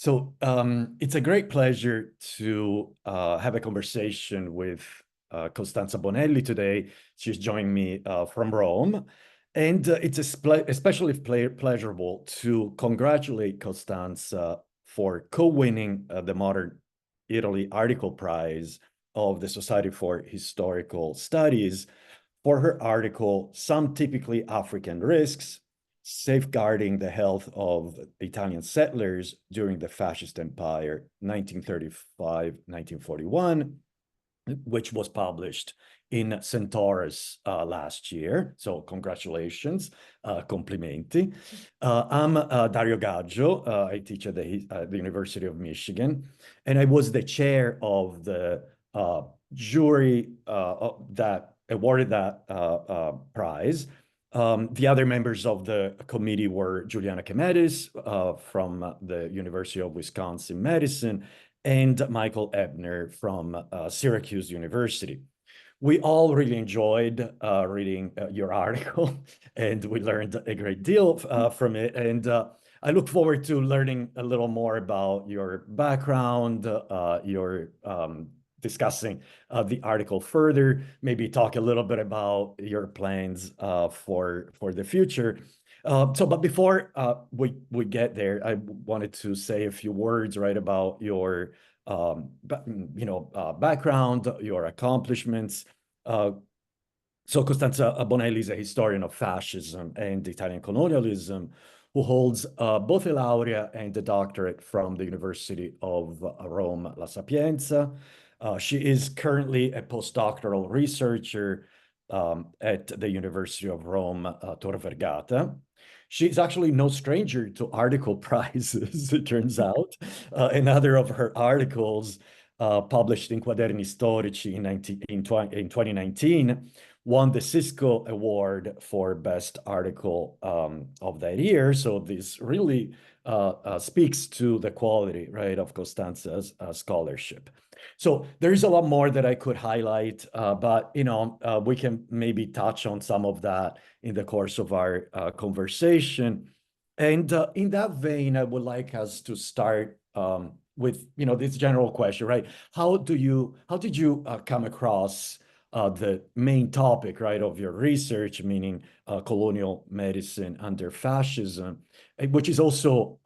It's a great pleasure to have a conversation with Costanza Bonelli today. She's joining me from Rome. And it's especially pleasurable to congratulate Costanza for co-winning the Modern Italy Article Prize of the Society for Historical Studies for her article, Some Typically African Risks, Safeguarding the Health of Italian Settlers During the Fascist Empire, 1935-1941, which was published in Centaurus last year. So congratulations, complimenti. I'm Dario Gaggio. I teach at the University of Michigan, and I was the chair of the jury that awarded that prize. The other members of the committee were Juliana Kemetis from the University of Wisconsin-Madison and Michael Ebner from Syracuse University. We all really enjoyed reading your article, and we learned a great deal from it. And I look forward to learning a little more about your background, your discussing the article further, maybe talk a little bit about your plans for the future. But before we get there, I wanted to say a few words, right, about your background, your accomplishments. So Costanza Bonelli is a historian of fascism and Italian colonialism who holds both a laurea and a doctorate from the University of Rome La Sapienza. She is currently a postdoctoral researcher at the University of Rome Tor Vergata. She's actually no stranger to article prizes, it turns out. Another of her articles published in Quaderni Storici in 2019 won the Cisco Award for Best Article of that year. So this really speaks to the quality, right, of Costanza's scholarship. So there's a lot more that I could highlight, but we can maybe touch on some of that in the course of our conversation. And in that vein, I would like us to start with this general question, right? How did you come across the main topic, right, of your research, meaning colonial medicine under fascism, which is also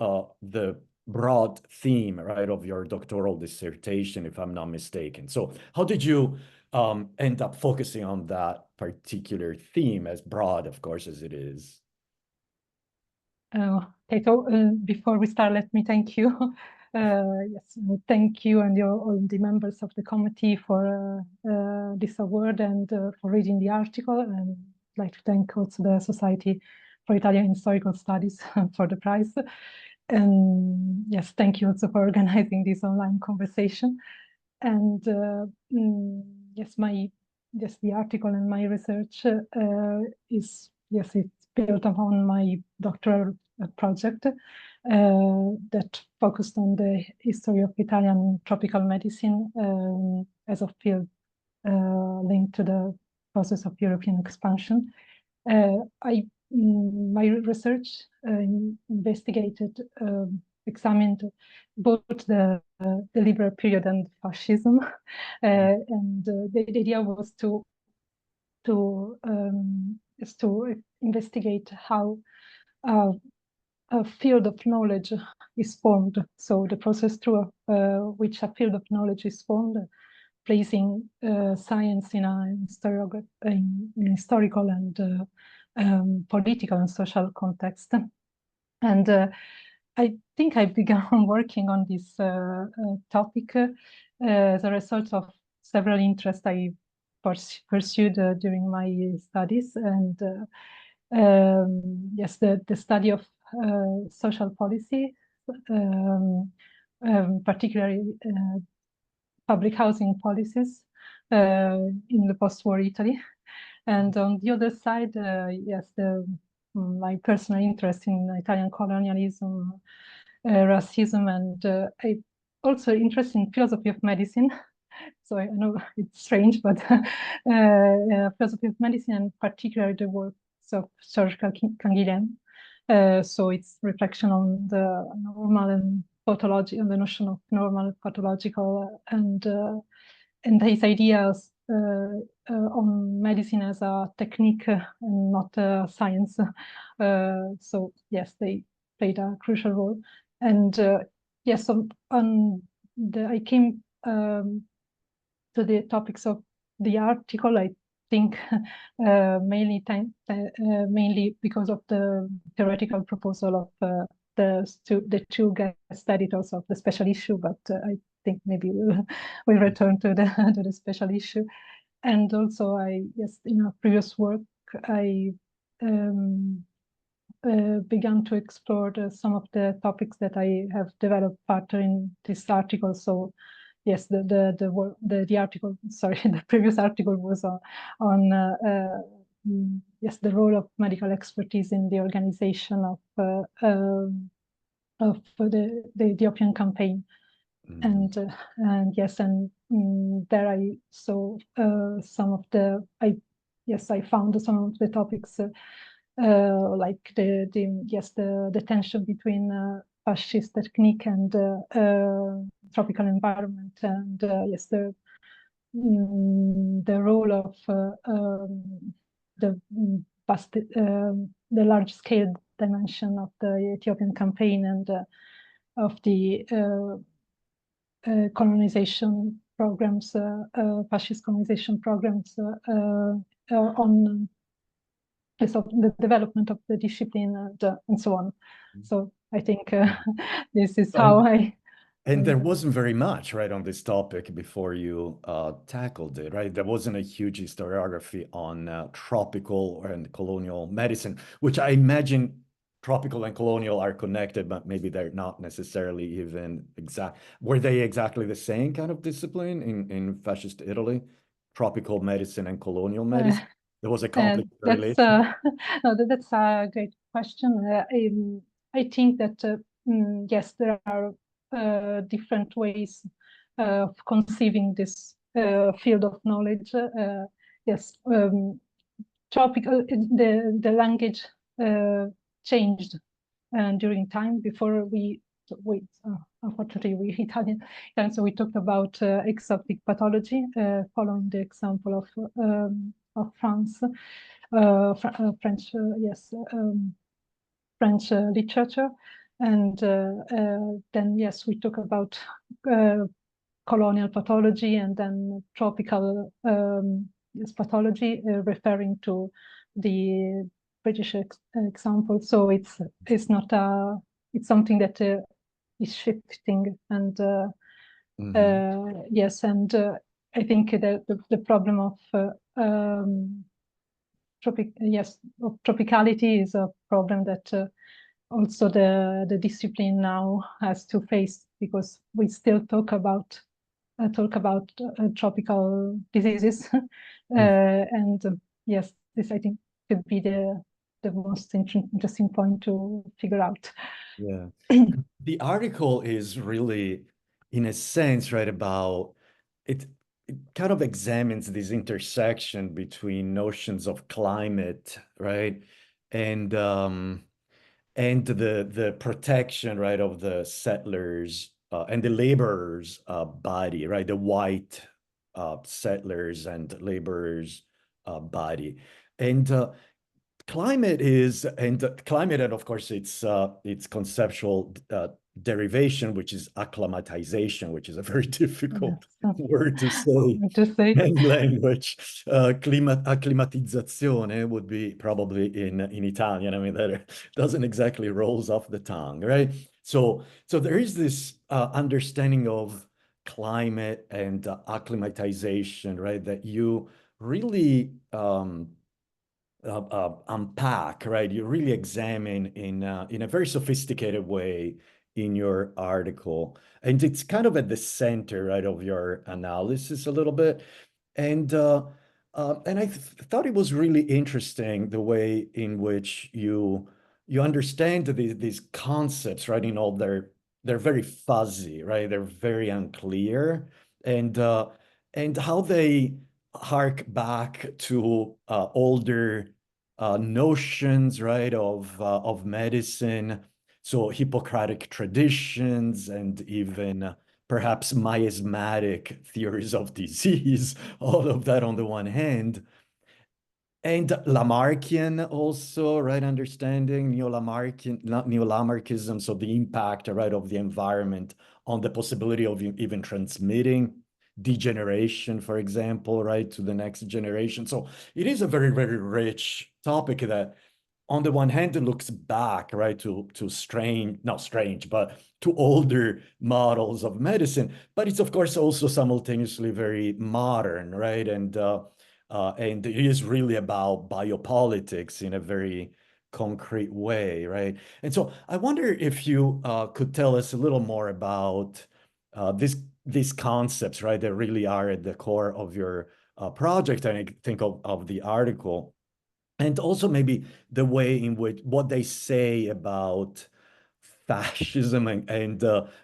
the broad theme, right, of your doctoral dissertation, if I'm not mistaken. So how did you end up focusing on that particular theme, as broad, of course, as it is? Okay, so before we start, let me thank you. Yes, thank you and all the members of the committee for this award and for reading the article. And I'd like to thank also the Society for Italian Historical Studies for the prize. And yes, thank you also for organizing this online conversation. And yes, the article and my research it's built upon my doctoral project that focused on the history of Italian tropical medicine as a field linked to the process of European expansion. My research examined both the liberal period and fascism, and the idea was to investigate how a field of knowledge is formed. So the process through which a field of knowledge is formed, placing science in a historical and political and social context. And I think I began working on this topic as a result of several interests I pursued during my studies. And yes, the study of social policy, particularly public housing policies in the post-war Italy. And on the other side, yes, my personal interest in Italian colonialism, racism, and I also interested in philosophy of medicine. So I know it's strange, but philosophy of medicine, and particularly the works of George Canguilhem. So it's reflection on the normal and pathology and the notion of normal, pathological, and his ideas on medicine as a technique and not a science. So yes, they played a crucial role. And yes, I came to the topics of the article, I think mainly because of the theoretical proposal of the two guest editors of the special issue, but I think maybe we'll return to the special issue. And also, yes, in a previous work, I began to explore some of the topics that I have developed further in this article. So yes, the article, sorry, the previous article was on yes, the role of medical expertise in the organization of the Ethiopian campaign. And yes, and there I saw some of I found some of the topics like the tension between fascist technique and tropical environment, and yes, the role of the large scale dimension of the Ethiopian campaign and of the colonization programs, fascist colonization programs on the development of the discipline and so on. So I think this is how I... And there wasn't very much, right, on this topic before you tackled it, right? There wasn't a huge historiography on tropical and colonial medicine, which I imagine tropical and colonial are connected, but maybe they're not necessarily even exact. Were they exactly the same kind of discipline in fascist Italy? Tropical medicine and colonial medicine? There was a complicated relation? No, that's a great question. I think that, yes, there are different ways of conceiving this field of knowledge. Yes, tropical, the language changed during time. Before unfortunately, we Italian, and so we talked about exotic pathology, following the example of France, French, yes, French literature, and then yes, we talk about colonial pathology, and then tropical yes, pathology, referring to the British example. So it's not it's something that is shifting, and yes, and I think that the problem of tropicality is a problem that also the discipline now has to face, because we still talk about tropical diseases, and yes, this I think could be the most interesting point to figure out. Yeah. The article is really, in a sense, right, about it. It kind of examines this intersection between notions of climate, right, and the protection, right, of the settlers and the laborers' body, right, the white settlers and laborers' body, and climate and of course its conceptual derivation, which is acclimatization, which is a very difficult word to say in language. Acclimatizzazione would be probably in Italian. I mean, that doesn't exactly rolls off the tongue, right? So there is this understanding of climate and acclimatization, right, that you really unpack, right? You really examine in a very sophisticated way in your article, and it's kind of at the center, right, of your analysis a little bit. And I thought it was really interesting the way in which you understand these concepts, right? In all they're very fuzzy, right? They're very unclear, and how they hark back to older notions, right, of medicine. So Hippocratic traditions and even perhaps miasmatic theories of disease, all of that on the one hand. And Lamarckian also, right, understanding neo-Lamarckism, so the impact, right, of the environment on the possibility of even transmitting degeneration, for example, right, to the next generation. So it is a very, very rich topic that on the one hand, it looks back, right, to strange, not strange, but to older models of medicine. But it's, of course, also simultaneously very modern, right? And it is really about biopolitics in a very concrete way, right? And so I wonder if you could tell us a little more about these concepts, right, that really are at the core of your project, and I think of the article. And also maybe the way in which what they say about fascism and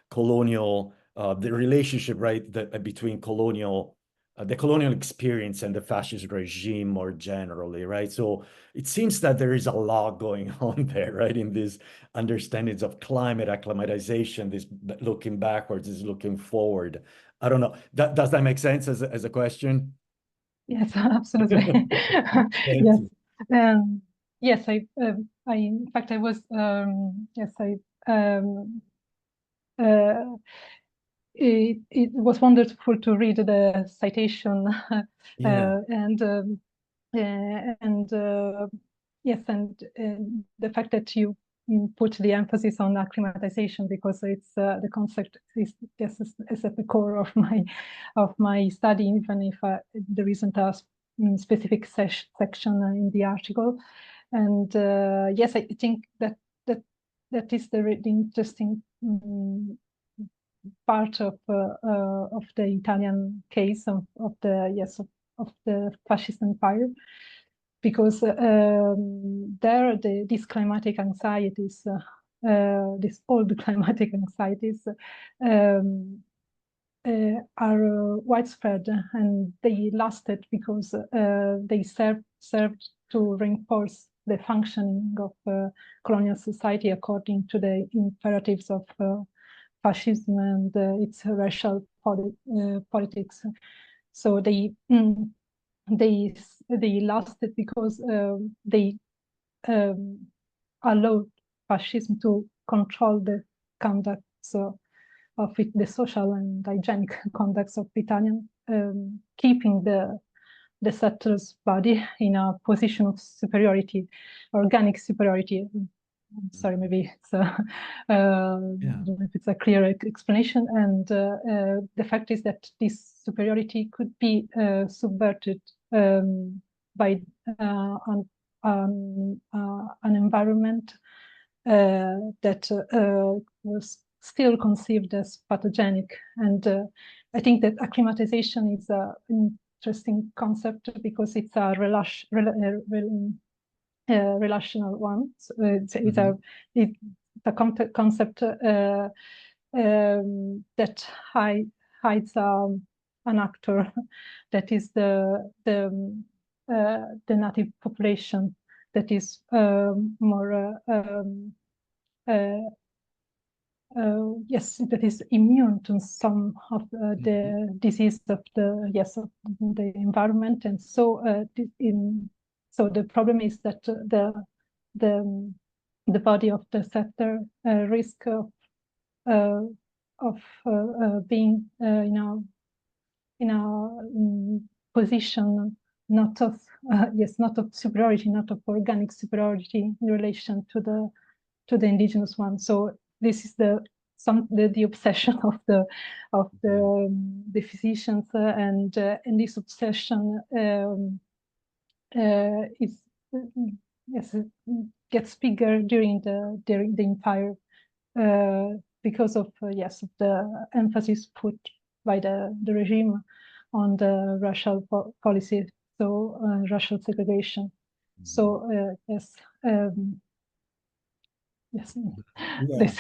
colonial, the relationship, right, between the colonial experience and the fascist regime more generally, right? So it seems that there is a lot going on there, right, in these understandings of climate acclimatization, this looking backwards, is looking forward. I don't know. Does that make sense as a question? Yes, absolutely. Thank Yes. you. Yes, in fact, I was, yes, uh, it was wonderful to read the citation, Yeah. and yes, and the fact that you put the emphasis on acclimatization, because it's the concept is, yes, is at the core of my study, even if there isn't a specific section in the article. And yes, I think that is the really interesting part of the Italian case of the, yes, of the fascist empire, because these climatic anxieties, these old climatic anxieties, are widespread, and they lasted because they served to reinforce the functioning of colonial society according to the imperatives of fascism and its racial politics. So they lasted because they allowed fascism to control the conducts of it, the social and hygienic conducts of Italian, keeping the settler's body in a position of superiority, organic superiority. I'm sorry, maybe it's I don't know if it's a clear explanation. And the fact is that this superiority could be subverted by an environment that was still conceived as pathogenic. And I think that acclimatization is an interesting concept because it's a relational one. So it's a concept that hides an actor that is the native population that is more yes, that is immune to some of the disease of the environment. And so so the problem is that the body of the settler risk of being in a position not of not of superiority, not of organic superiority in relation to the indigenous one. So this is the obsession of the physicians, and this obsession is yes, it gets bigger during the empire because of yes, of the emphasis put by the regime on the racial policy, so racial segregation. So yes. Yes. Yeah.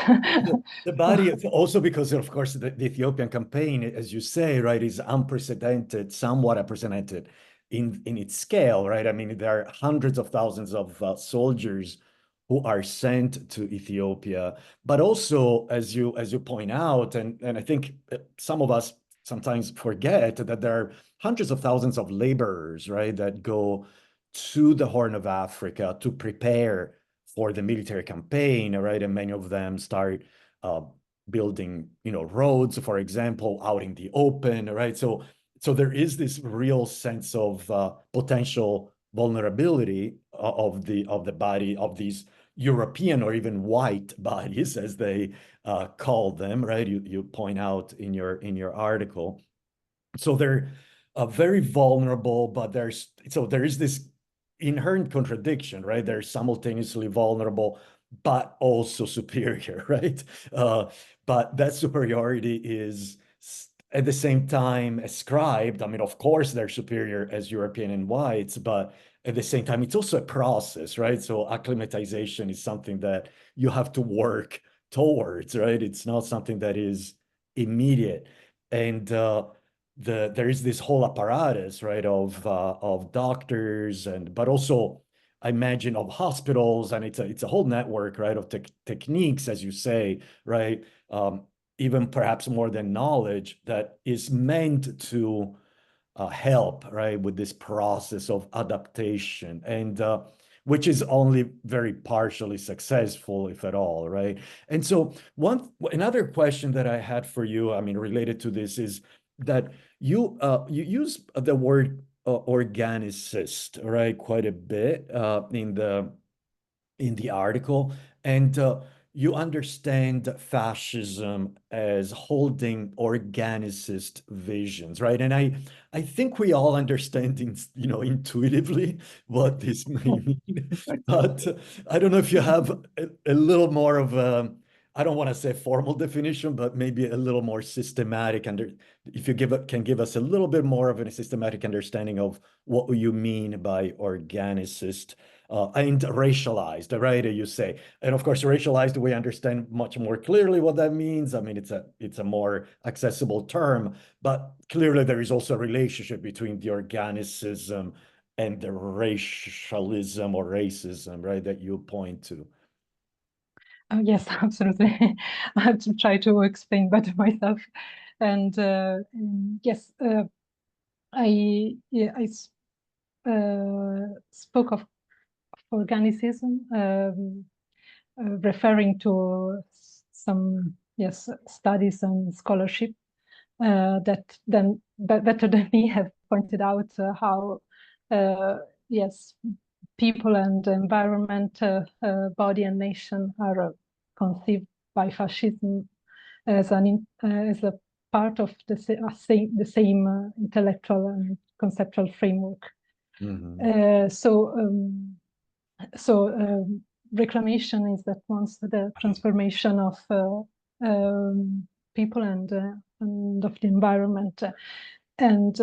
The body, also because, of course, the Ethiopian campaign, as you say, right, is unprecedented, somewhat unprecedented in its scale, right? I mean, there are hundreds of thousands of soldiers who are sent to Ethiopia. But also, as you point out, and I think some of us sometimes forget that there are hundreds of thousands of laborers, right, that go to the Horn of Africa to prepare for the military campaign, right? And many of them start building, roads, for example, out in the open, right? So there is this real sense of potential vulnerability of the body of these European or even white bodies, as they call them, right? You point out in your article. So they're very vulnerable, but there is this inherent contradiction, right? They're simultaneously vulnerable, but also superior, right? But that superiority is at the same time ascribed. I mean, of course, they're superior as European and whites, but at the same time, it's also a process, right? So acclimatization is something that you have to work towards, right? It's not something that is immediate. And there is this whole apparatus, right, of doctors but also I imagine of hospitals, and it's a whole network, right, of techniques, as you say, right, even perhaps more than knowledge that is meant to help, right, with this process of adaptation, and which is only very partially successful, if at all, right? And so another question that I had for you, I mean, related to this, is that you use the word organicist, right, quite a bit in the article, and you understand fascism as holding organicist visions, right? And I think we all understand, intuitively what this may mean, but I don't know if you have a little more of a, I don't want to say formal definition, but maybe a little more systematic if you can give us a little bit more of a systematic understanding of what you mean by organicist. And racialized, right? You say, and of course, racialized, we understand much more clearly what that means. I mean, it's a more accessible term, but clearly there is also a relationship between the organicism and the racialism or racism, right? That you point to. Yes, absolutely. I have to try to explain better myself. And yes, I spoke of organicism, referring to some studies and scholarship that then better than me have pointed out how yes, people and environment, body and nation are conceived by fascism as a part of the same intellectual and conceptual framework. Mm-hmm. Reclamation is that once the transformation of people and of the environment, and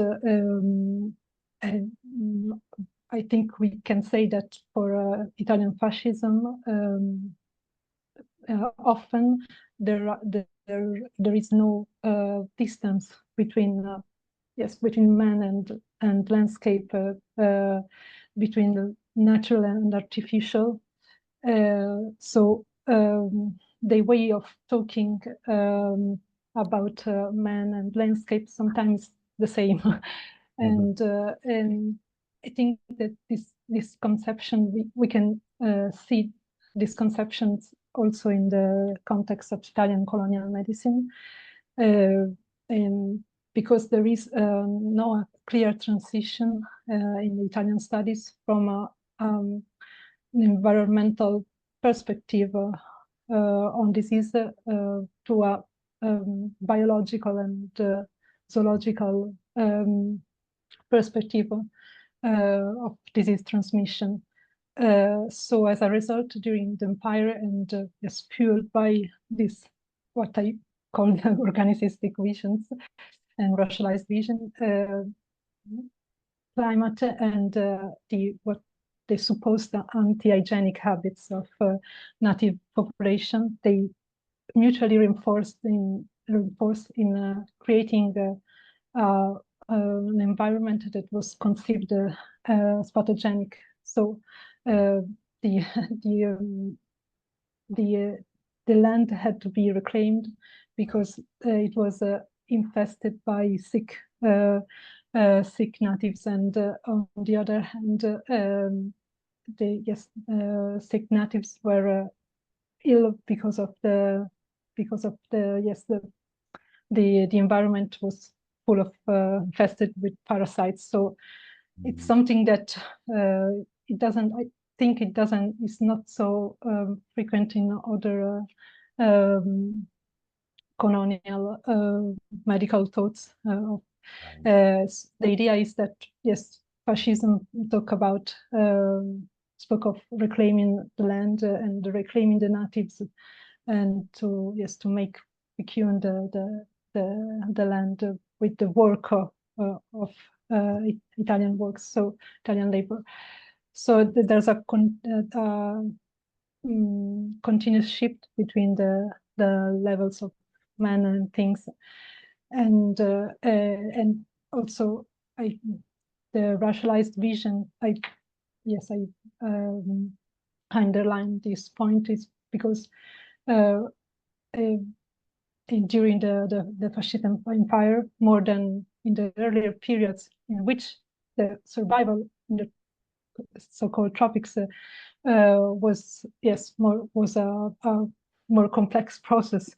I think we can say that for Italian fascism, often there is no distance between man and landscape, between the natural and artificial. So the way of talking about man and landscape sometimes the same, and I think that this conception we can see these conceptions also in the context of Italian colonial medicine, and because there is no clear transition in the Italian studies from an environmental perspective on disease to a biological and zoological perspective of disease transmission. So as a result, during the empire, and is fueled by this, what I call the organicistic visions and racialized vision, climate and what they supposed anti-hygienic habits of native population, they mutually reinforce in creating an environment that was conceived as pathogenic. So the the land had to be reclaimed because it was infested by sick natives, and on the other hand, sick natives were ill because of the environment was full of infested with parasites. So it's something that it doesn't. I think it doesn't. It's not so frequent in other colonial medical thoughts. The idea is that yes, fascism spoke of reclaiming the land and reclaiming the natives, and to make fecund the land with the work of Italian works, so Italian labor. So there's a continuous shift between the levels of man and things, and also the racialized vision. I underline this point is because during the fascist empire, more than in the earlier periods in which the survival in the so-called tropics was a more complex process.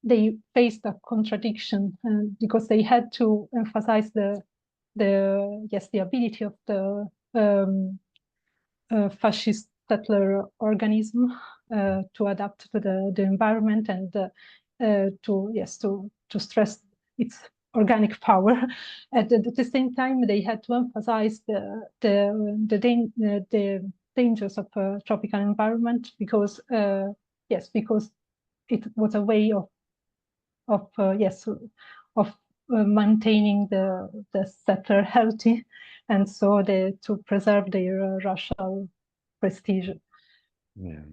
They faced a contradiction because they had to emphasize the ability of the fascist settler organism to adapt to the environment and to stress its organic power. At the same time, they had to emphasize the dangers of a tropical environment because because it was a way of maintaining the settler healthy, and so to preserve their racial prestige. Yeah.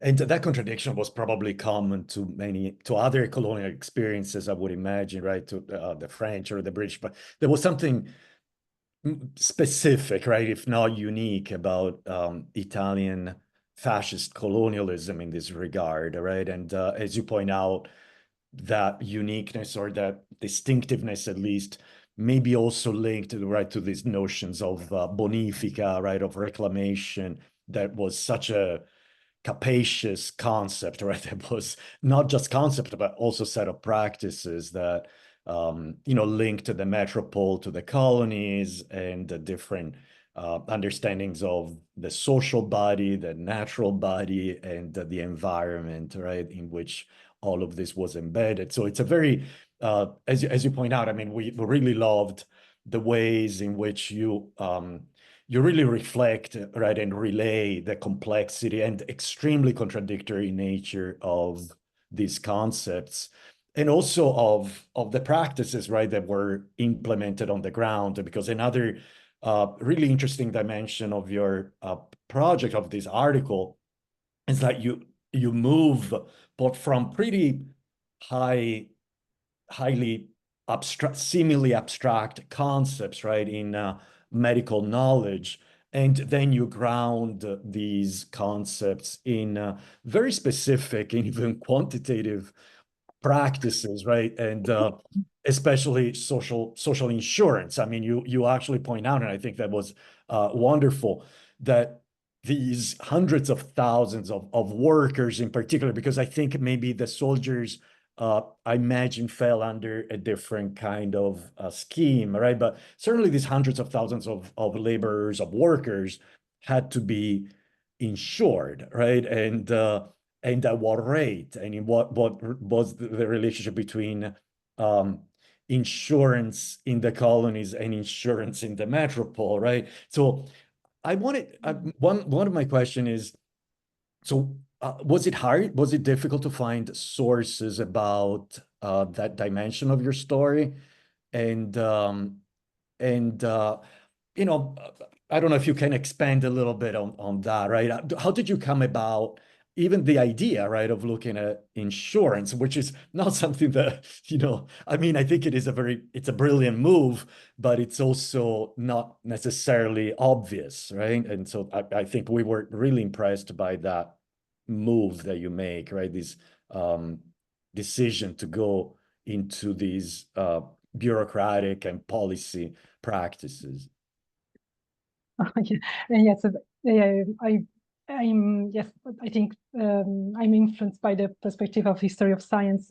And that contradiction was probably common to other colonial experiences, I would imagine, right? To the French or the British, but there was something specific, right, if not unique, about Italian fascist colonialism in this regard, right? And as you point out, that uniqueness or that distinctiveness, at least, may be also linked, right, to these notions of bonifica, right, of reclamation, that was such a capacious concept, right? That was not just concept, but also set of practices that, linked to the metropole, to the colonies, and the different understandings of the social body, the natural body, and the environment, right, in which all of this was embedded. So it's a very, as you point out, I mean, we really loved the ways in which you really reflect, right, and relay the complexity and extremely contradictory nature of these concepts, and also of the practices, right, that were implemented on the ground. Because another really interesting dimension of your project, of this article, is that you move but from pretty highly abstract, seemingly abstract concepts, right, in medical knowledge, and then you ground these concepts in very specific and even quantitative practices, right? And especially social insurance. I mean, you actually point out, and I think that was wonderful, that these hundreds of thousands of workers in particular, because I think maybe the soldiers, I imagine, fell under a different kind of scheme, right? But certainly these hundreds of thousands of laborers, of workers, had to be insured, right? And at what rate, and in what was the relationship between insurance in the colonies and insurance in the metropole, right? So I wanted, one of my question is, so was it hard? Was it difficult to find sources about that dimension of your story? And and you know, I don't know if you can expand a little bit on that, right? How did you come about even the idea, right, of looking at insurance, which is not something that, I mean, I think it's a brilliant move, but it's also not necessarily obvious, right? And so I think we were really impressed by that move that you make, right? This decision to go into these bureaucratic and policy practices. Yeah, yes, yes, I think I'm influenced by the perspective of history of science,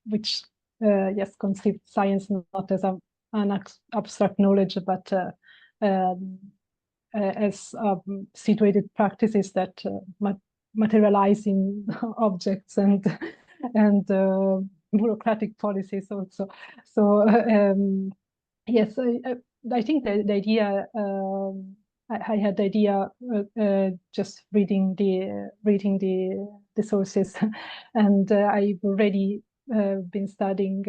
which yes, conceived science not as an abstract knowledge, but as situated practices that materialize in objects and bureaucratic policies also. So yes, I think the idea. I had the idea just reading the sources, and I've already been studying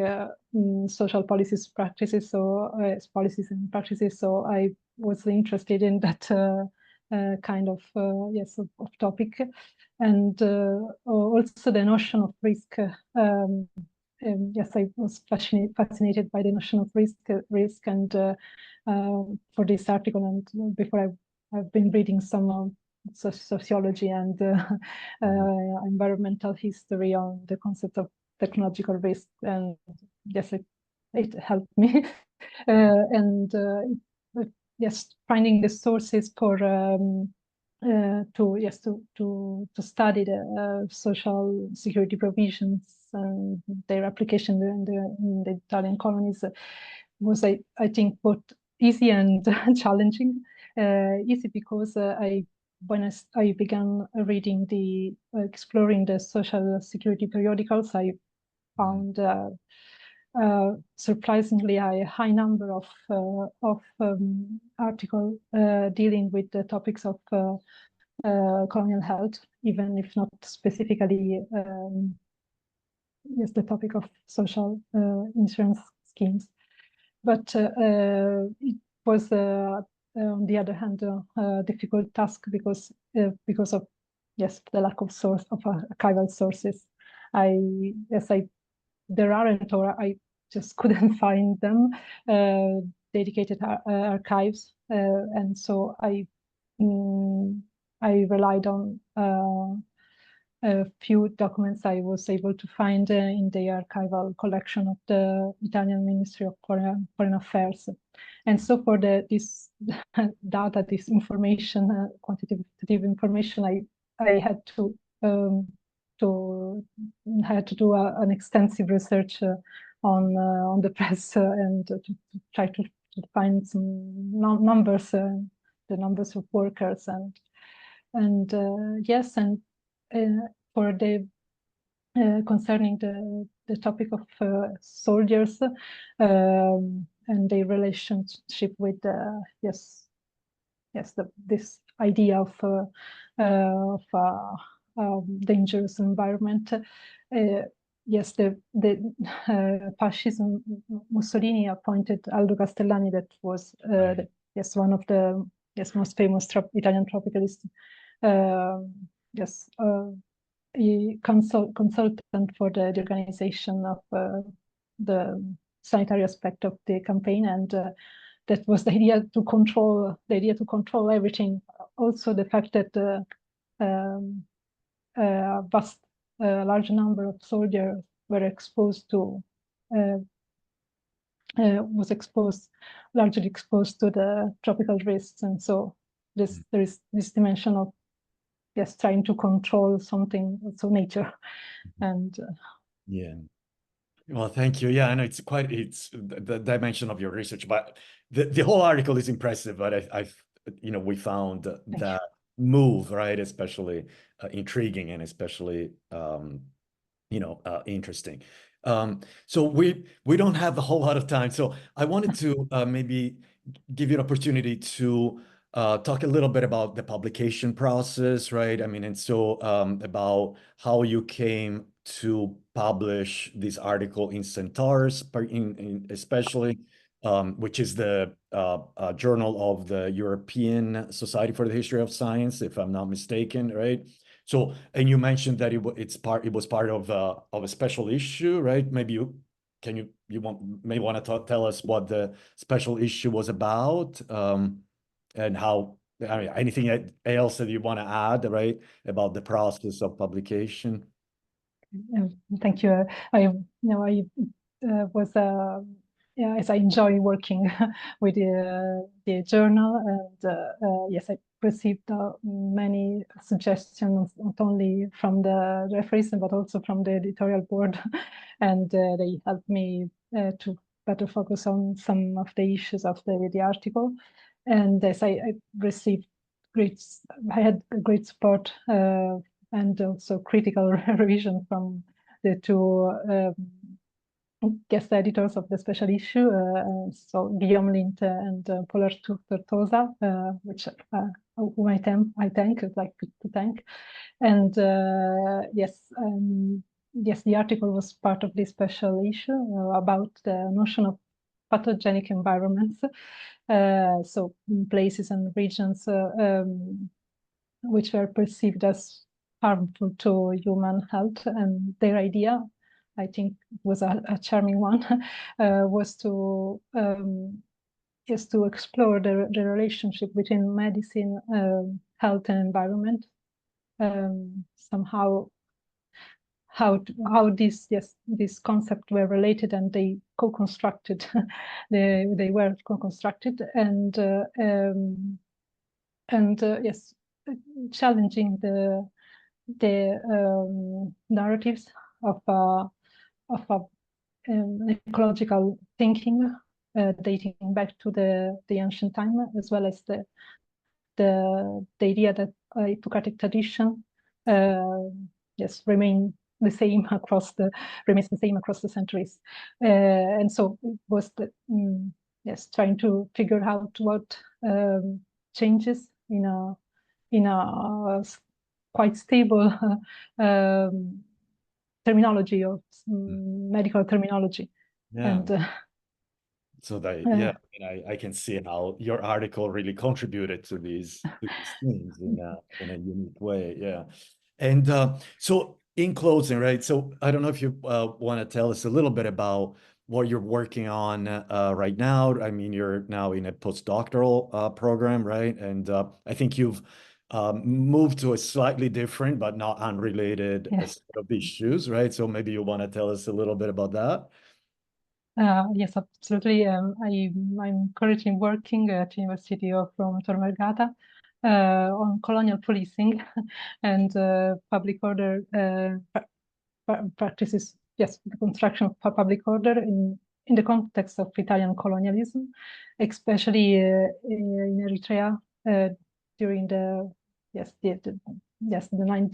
social policies practices, so policies and practices. So I was interested in that kind of yes of topic, and also the notion of risk. Yes, I was fascinated by the notion of risk, and for this article, and before I've been reading some sociology and environmental history on the concept of technological risk, and yes, it helped me, and yes, finding the sources for to study the social security provisions and their application in the Italian colonies was, I think, both easy and challenging. Easy because when I began reading exploring the social security periodicals, I found surprisingly a high number of articles dealing with the topics of colonial health, even if not specifically yes, the topic of social insurance schemes. But it was, on the other hand, a difficult task because of yes the lack of archival sources. There aren't, or I just couldn't find them, dedicated archives, and so I relied on a few documents I was able to find in the archival collection of the Italian Ministry of Foreign Affairs. And so for this data, this information, quantitative information, I had to do an extensive research on the press and to try to find some numbers, the numbers of workers, and yes, and for the concerning the topic of soldiers and their relationship with this idea of dangerous environment. Yes, the fascism. Mussolini appointed Aldo Castellani, that was one of the most famous Italian tropicalists. Yes, a consultant for the organization of the sanitary aspect of the campaign, and that was the idea to control everything. Also, the fact that a large number of soldiers were exposed to largely exposed to the tropical risks, and so there is this dimension of trying to control something, so nature, and yeah. Well, thank you. Yeah, I know it's the dimension of your research, but the whole article is impressive. But we found that move, right, especially intriguing and especially interesting. So we don't have a whole lot of time, so I wanted to maybe give you an opportunity to talk a little bit about the publication process, right? I mean, and so about how you came to publish this article in Centaurus, especially, which is the journal of the European Society for the History of Science, if I'm not mistaken, right? So, and you mentioned that it was part of a special issue, right? Maybe may want to tell us what the special issue was about, and how, I mean, anything else that you want to add, right, about the process of publication? Thank you. I was yeah, as I enjoy working with the journal, and yes, I received many suggestions, not only from the referees but also from the editorial board, and they helped me to better focus on some of the issues of the article. And as I received I had great support and also critical revision from the two guest editors of the special issue, so Guillaume Lint and Paul Tortosa, whom I thank, I'd like to thank. And yes, the article was part of this special issue about the notion of pathogenic environments, so places and regions which were perceived as harmful to human health. And their idea, I think, was a charming one, was to explore the relationship between medicine, health, and environment. Somehow, how these concepts were related, and they co-constructed. they were co-constructed, and yes, challenging the narratives of ecological thinking dating back to the ancient time, as well as the idea that Hippocratic tradition remains the same across the centuries, and so it was trying to figure out what changes in a quite stable terminology of medical terminology. Yeah. And so that, I can see how your article really contributed to these things in a unique way. Yeah. And so in closing, right? So I don't know if you want to tell us a little bit about what you're working on right now. I mean, you're now in a postdoctoral program, right? And I think you've moved to a slightly different but not unrelated set of issues, right? So maybe you want to tell us a little bit about that. Yes, absolutely. I'm currently working at University of Rome Tor Vergata on colonial policing and public order practices. Yes, the construction of public order in the context of Italian colonialism, especially in Eritrea during the 19th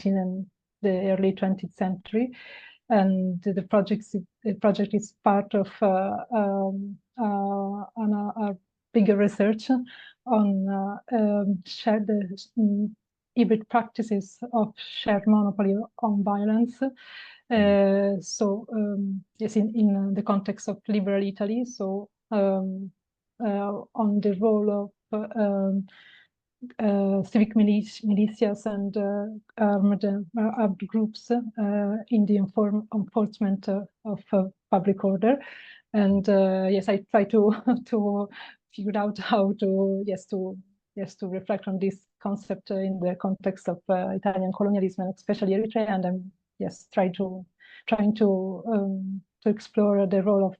and the early 20th century. And the project is part of a bigger research on shared hybrid practices of shared monopoly on violence. Yes, in the context of liberal Italy, so on the role of civic militias and armed groups in the enforcement of public order. And yes, I try to figure out how to reflect on this concept in the context of Italian colonialism, and especially Eritrea. And I'm trying to explore the role of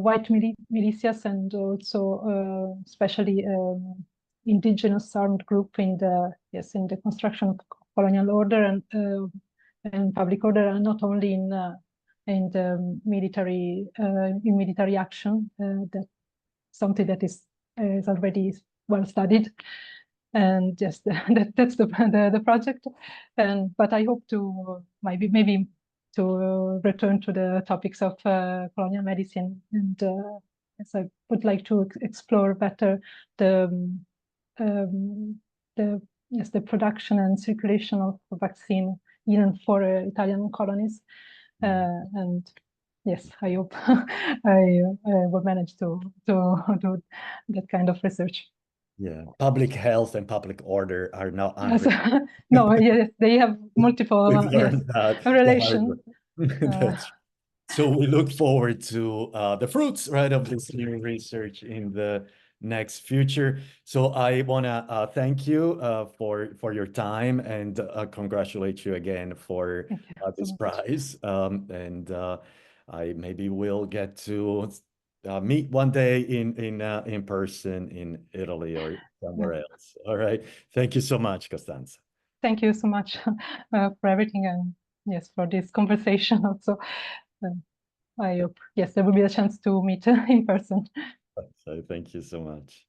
white militias, and also especially indigenous armed group in the construction of colonial order and public order, and not only in the military action. That something that is already well studied, and yes, that's the project. But I hope to maybe to return to the topics of colonial medicine, and yes, I would like to explore better the production and circulation of vaccine in and for Italian colonies. And yes, I hope I will manage to do that kind of research. Yeah, public health and public order are not Yes. unrelated. No, yes, they have multiple We've learned that the hard relation. way. That's so we look forward to the fruits, right, of this new research in the next future. So I want to thank you for your time and congratulate you again for Thank you so this much. prize. And I maybe will get to meet one day in person in Italy or somewhere else. All right. Thank you so much, Costanza. Thank you so much for everything, and yes, for this conversation also. I hope, yes, there will be a chance to meet in person. So thank you so much.